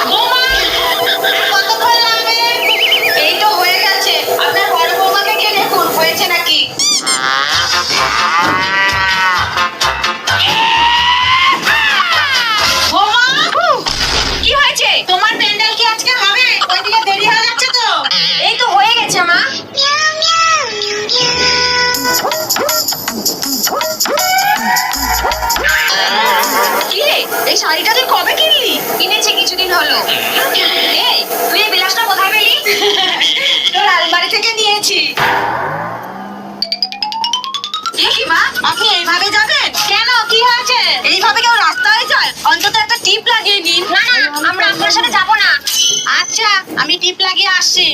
বৌমা, কতক্ষণ লাগবে? এই তো হয়ে গেছে। আপনার বড় বৌমাকে গিয়ে দেখুন হয়েছে নাকি। বৌমা, কি হয়েছে? তোমার প্যান্ডেল কি আজকে হবে? ওইদিকে দেরি হয়ে যাচ্ছে তো। এই তো হয়ে গেছে মা। কি রে, এই শাড়িটা তুই কবে কিনলি? কিনেছি কিছুদিন হলো। এই, তুই এই বিলাসটা কোথায় পেলি? তোর আলমারি থেকে নিয়েছি। কি মা, আপনি এইভাবে যাবেন কেন? কি হয়েছে? এইভাবে কেউ রাস্তায় যায়? অন্তত একটা টিপ লাগিয়ে নিন। না না, আমরা আপনার সাথে যাব না। আচ্ছা, আমি টিপ লাগিয়ে আসছি।